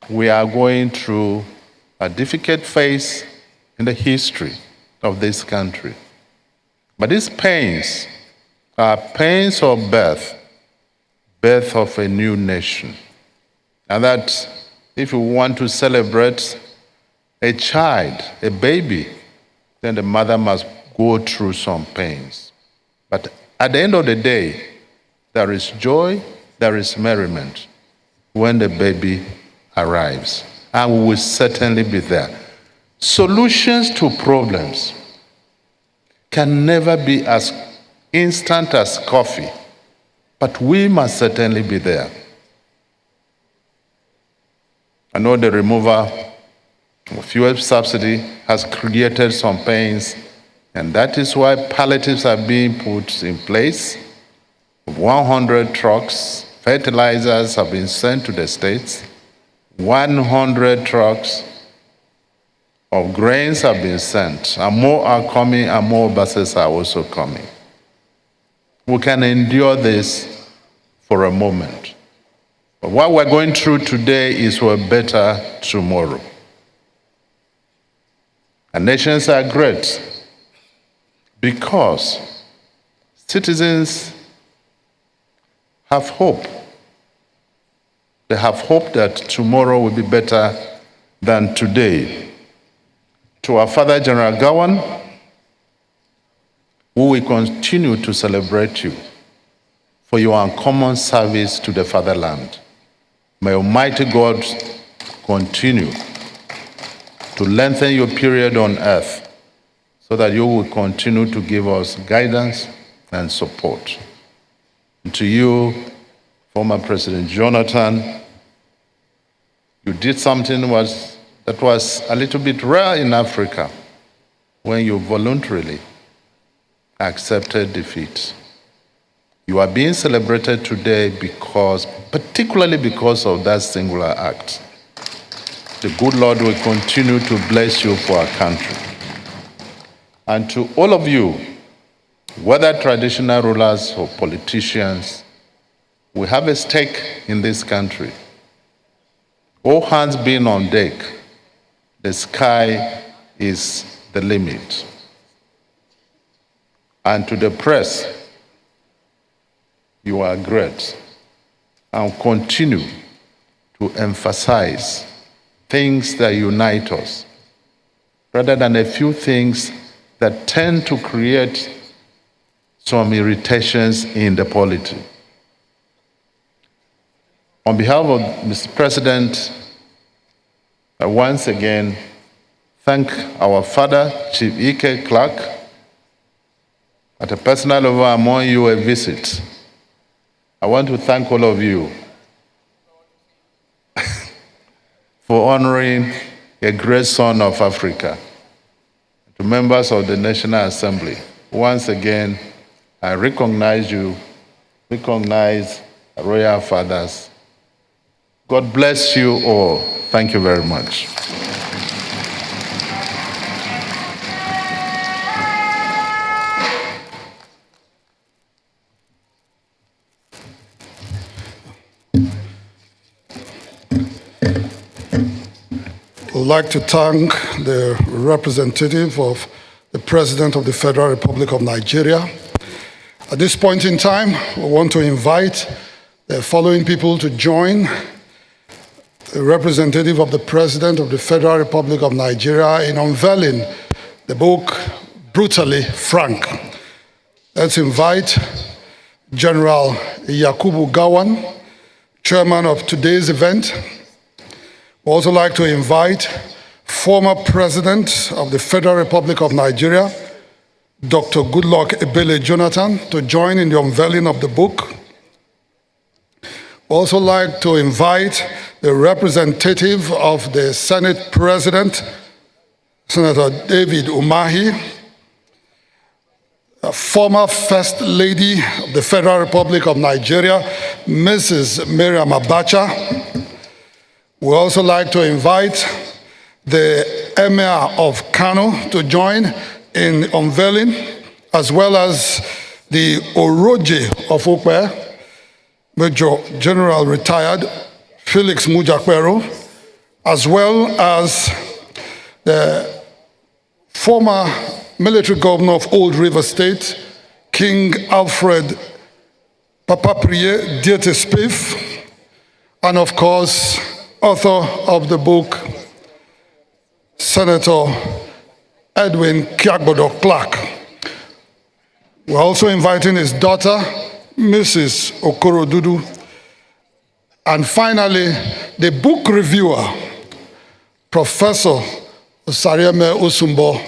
we are going through a difficult phase in the history of this country. But these pains are pains of birth of a new nation. And that if you want to celebrate a child, a baby, then the mother must go through some pains. But at the end of the day, there is joy, there is merriment when the baby arrives. And we will certainly be there. Solutions to problems can never be as instant as coffee, but we must certainly be there. I know the removal of fuel subsidy has created some pains, and that is why palliatives are being put in place. 100 trucks, fertilizers have been sent to the states. 100 trucks of grains have been sent, and more are coming, and more buses are also coming. We can endure this for a moment. But what we're going through today is for a better tomorrow. And nations are great because citizens have hope. They have hope that tomorrow will be better than today. To our Father, General Gawan, we will continue to celebrate you for your uncommon service to the fatherland. May Almighty God continue to lengthen your period on earth so that you will continue to give us guidance and support. And to you, former President Jonathan, you did something that was a little bit rare in Africa when you voluntarily accepted defeat. You are being celebrated today particularly because of that singular act. The good Lord will continue to bless you for our country. And to all of you, whether traditional rulers or politicians, we have a stake in this country. All hands being on deck, the sky is the limit. And to the press, you are great. And continue to emphasize things that unite us, rather than a few things that tend to create some irritations in the polity. On behalf of Mr. President, I once again thank our father, Chief Ike Clark. At a personal level, among you a visit. I want to thank all of you for honoring a great son of Africa. To members of the National Assembly, once again, I recognize you, recognize our royal fathers. God bless you all. Thank you very much. I'd like to thank the representative of the President of the Federal Republic of Nigeria. At this point in time, we want to invite the following people to join the representative of the President of the Federal Republic of Nigeria in unveiling the book, Brutally Frank. Let's invite General Yakubu Gowon, chairman of today's event. We'd also like to invite former President of the Federal Republic of Nigeria, Dr. Goodluck Ebele Jonathan, to join in the unveiling of the book. We'd also like to invite the representative of the Senate President, Senator David Umahi, a former First Lady of the Federal Republic of Nigeria, Mrs. Miriam Abacha. We'd also like to invite the Emir of Kano to join in unveiling, as well as the Oroje of Okwe, Major General retired Felix Mujakwero, as well as the former military governor of Old River State, King Alfred Papapriye Diete Spiff, and of course, author of the book, Senator Edwin Kiagbodo Clark. We're also inviting his daughter, Mrs. Okoro Dudu, and finally, the book reviewer, Professor Osarieme Osumbo,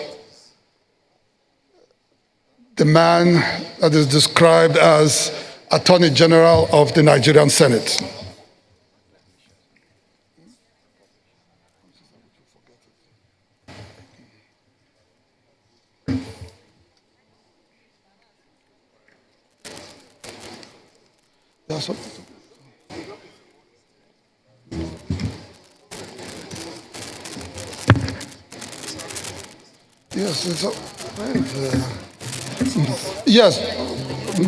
the man that is described as Attorney General of the Nigerian Senate. That's what. Yes, it's yes,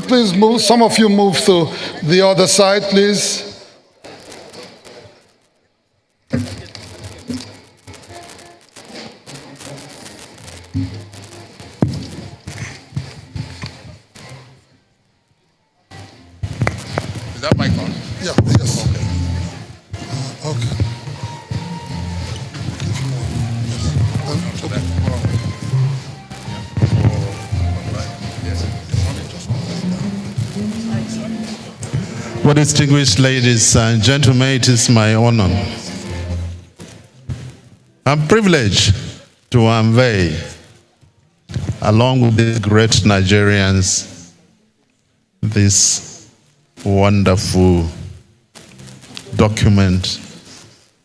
please move. Some of you move to the other side, please. Is that mic on? Yeah, yes. Okay. Well, distinguished ladies and gentlemen, it is my honor and privilege to unveil, along with the great Nigerians, this wonderful document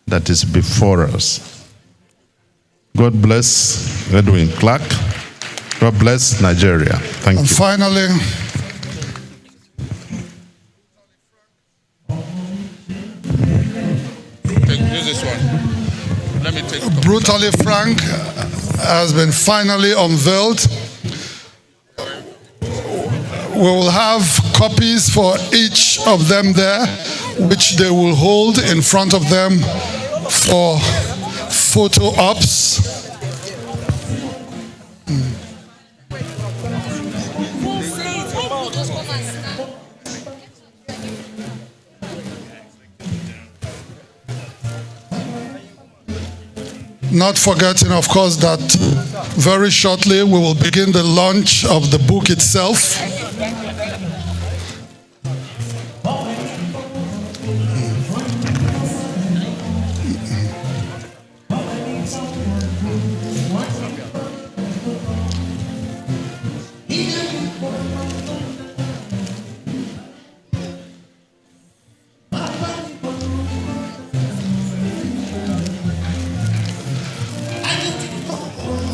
that is before us. God bless Edwin Clark. God bless Nigeria. Thank you. And finally, Use this one. Let me take Brutally Frank has been finally unveiled. We will have copies for each of them there, which they will hold in front of them for photo ops. Not forgetting, of course, that very shortly we will begin the launch of the book itself.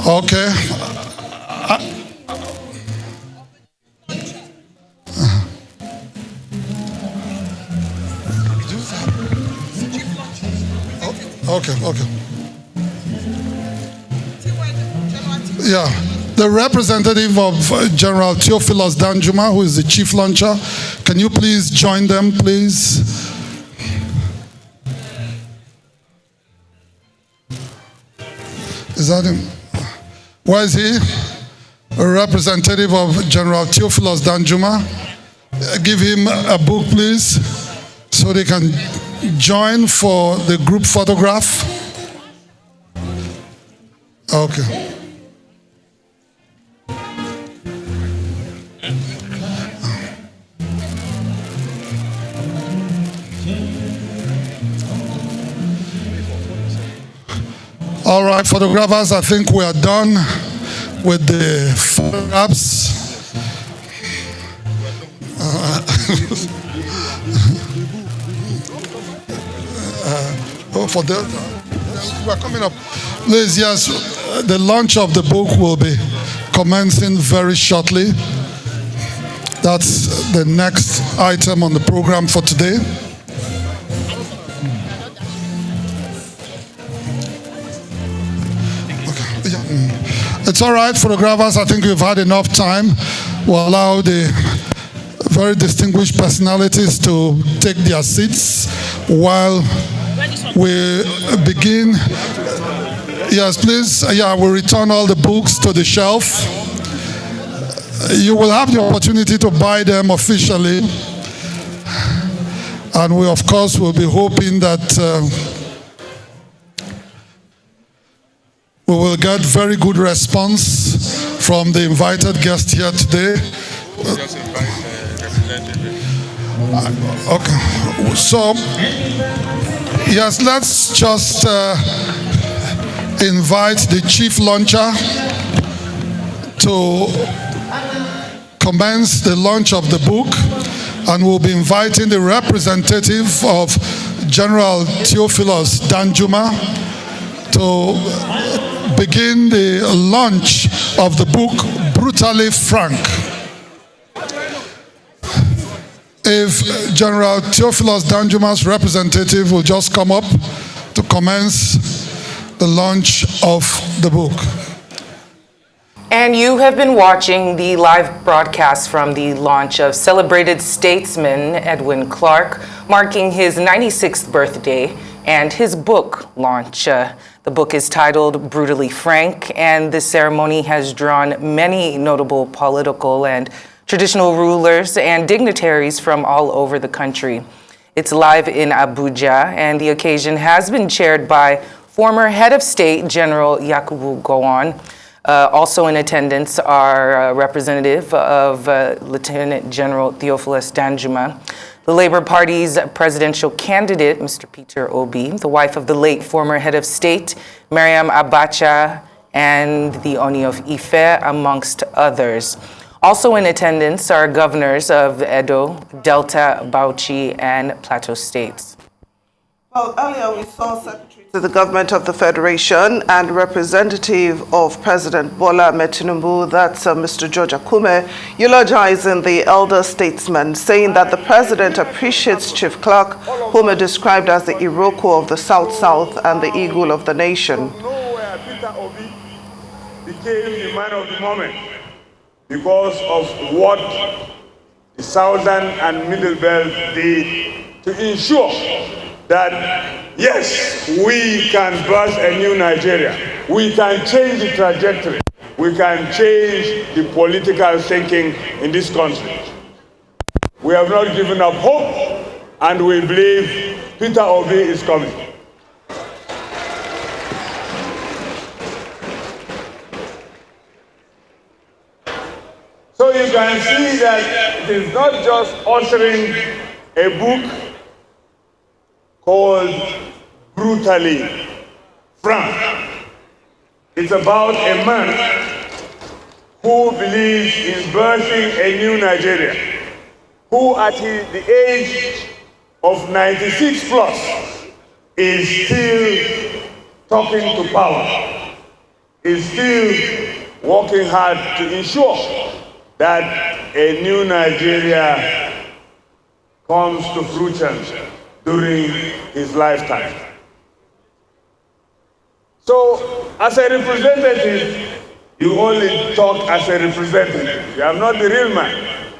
Okay. Okay. Yeah. The representative of General Theophilus Danjuma, who is the chief launcher, can you please join them, please? Is that him? Where is he? A representative of General Theophilus Danjuma. Give him a book, please, so they can join for the group photograph. Okay. All right, photographers, I think we are done with the photographs. For that, we're coming up. Please, yes, the launch of the book will be commencing very shortly. That's the next item on the program for today. It's all right, photographers. I think we've had enough time. We'll allow the very distinguished personalities to take their seats while we begin. Yes, please. Yeah, we'll return all the books to the shelf. You will have the opportunity to buy them officially. And we, of course, will be hoping that we will get very good response from the invited guest here today. Okay. So, yes, let's just invite the chief launcher to commence the launch of the book, and we'll be inviting the representative of General Theophilus Danjuma to begin the launch of the book, Brutally Frank. If General Theophilus Danjuma's representative will just come up to commence the launch of the book. And you have been watching the live broadcast from the launch of celebrated statesman Edwin Clark, marking his 96th birthday, and his book launch. The book is titled Brutally Frank, and this ceremony has drawn many notable political and traditional rulers and dignitaries from all over the country. It's live in Abuja, and the occasion has been chaired by former head of state General Yakubu Gowon. Also in attendance are representative of Lieutenant General Theophilus Danjuma, the Labour Party's presidential candidate, Mr. Peter Obi, the wife of the late former head of state, Mariam Abacha, and the Oni of Ife, amongst others. Also in attendance are governors of Edo, Delta, Bauchi, and Plateau states. Well, earlier we saw Secretary to the Government of the Federation and representative of President Bola Ahmed Tinubu, that's Mr. George Akume, eulogizing the elder statesman, saying that the president appreciates Chief Clark, whom he described as the Iroko of the South-South and the eagle of the nation. Nowhere Peter Obi became the man of the moment because of what the Southern and Middle Belt did to ensure that, yes, we can birth a new Nigeria. We can change the trajectory. We can change the political thinking in this country. We have not given up hope, and we believe Peter Obi is coming. So you can see that it is not just authoring a book called Brutally Frank. It's about a man who believes in birthing a new Nigeria, who at the age of 96 plus is still talking to power, is still working hard to ensure that a new Nigeria comes to fruition during his lifetime. So, as a representative, you only talk as a representative. You are not the real man.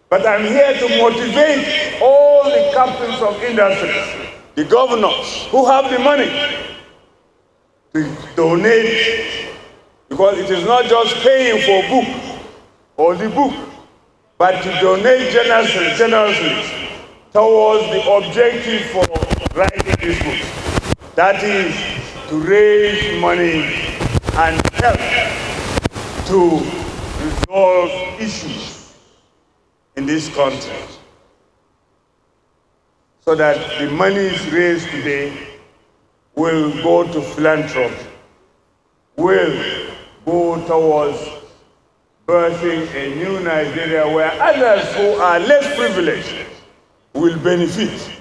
But I'm here to motivate all the captains of industries, the governors who have the money to donate, because it is not just paying for a book or the book, but to donate generously towards the objective for writing this book. That is to raise money and help to resolve issues in this country, so that the monies raised today will go to philanthropy, will go towards birthing a new Nigeria where others who are less privileged will benefit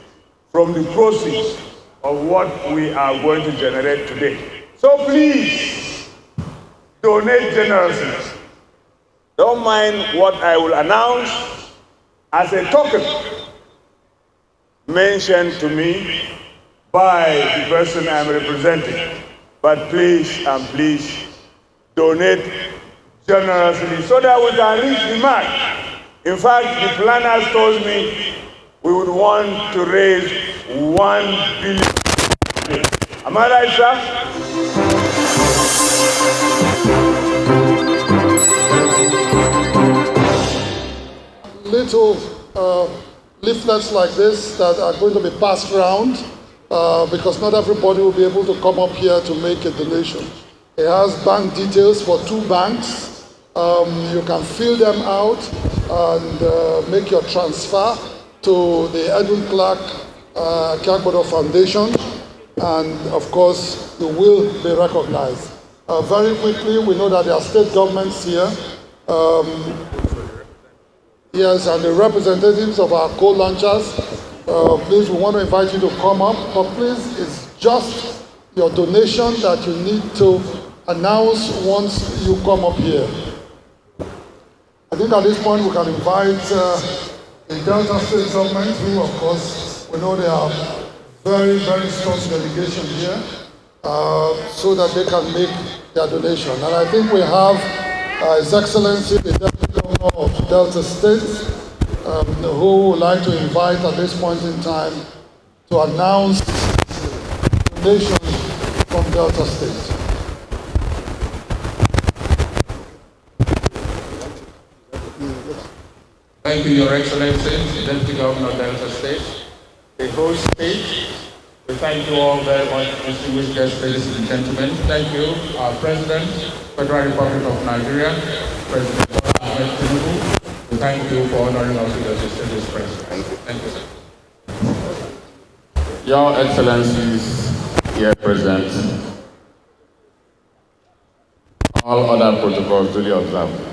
from the proceeds of what we are going to generate today. So please, donate generously. Don't mind what I will announce as a token mentioned to me by the person I'm representing. But please and please donate generously so that we can reach the mark. In fact, the planners told me we would want to raise 1 billion. Am I right, sir? Little leaflets like this that are going to be passed around because not everybody will be able to come up here to make a donation. It has bank details for 2 banks. You can fill them out and make your transfer to the Edwin Clark Kiagbodo Foundation, and of course you will be recognized. Very quickly, we know that there are state governments here. Yes, and the representatives of our co-launchers, please, we want to invite you to come up, but please, it's just your donation that you need to announce once you come up here. I think at this point we can invite the Delta State government, who of course, we know they are very, very strong delegation here, so that they can make their donation. And I think we have His Excellency, the Deputy Governor of Delta State, who would like to invite at this point in time to announce donation from Delta State. Thank you, Your Excellency, Deputy Governor of Delta State, the whole state. We thank you all very much, distinguished guests, ladies and gentlemen. Thank you, our President, Federal Republic of Nigeria, President Bola Ahmed Tinubu. We thank you for honoring us with your distinguished presence. Thank you, sir. Your Excellencies here present, all other protocols duly observed.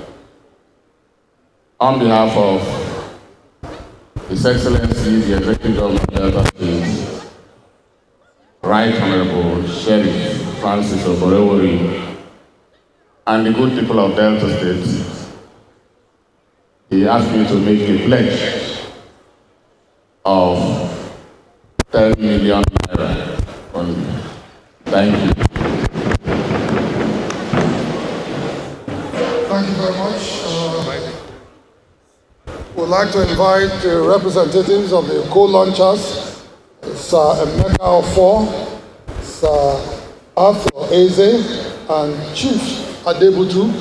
On behalf of His Excellency, the Executive Governor of Delta State, Right Honorable Sheriff Francis Oborewori, and the good people of Delta State, he asked me to make a pledge of 10 million naira only. Thank you. Thank you very much. We'd like to invite the representatives of the co-launchers, Sir Emeka Ofor, Sir Arthur Eze, and Chief Adebutu.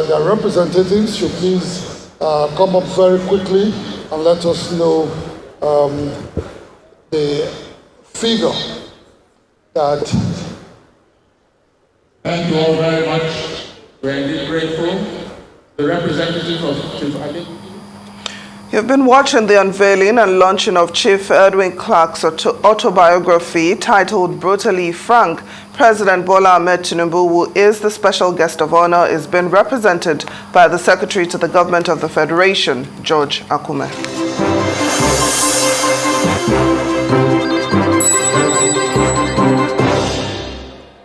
Their representatives should please come up very quickly and let us know the figure that... Thank you all very much. We're indeed grateful. The representative of Chief Adebutu. You've been watching the unveiling and launching of Chief Edwin Clark's autobiography titled Brutally Frank. President Bola Ahmed Tinubu, who is the special guest of honor, is being represented by the Secretary to the Government of the Federation, George Akume.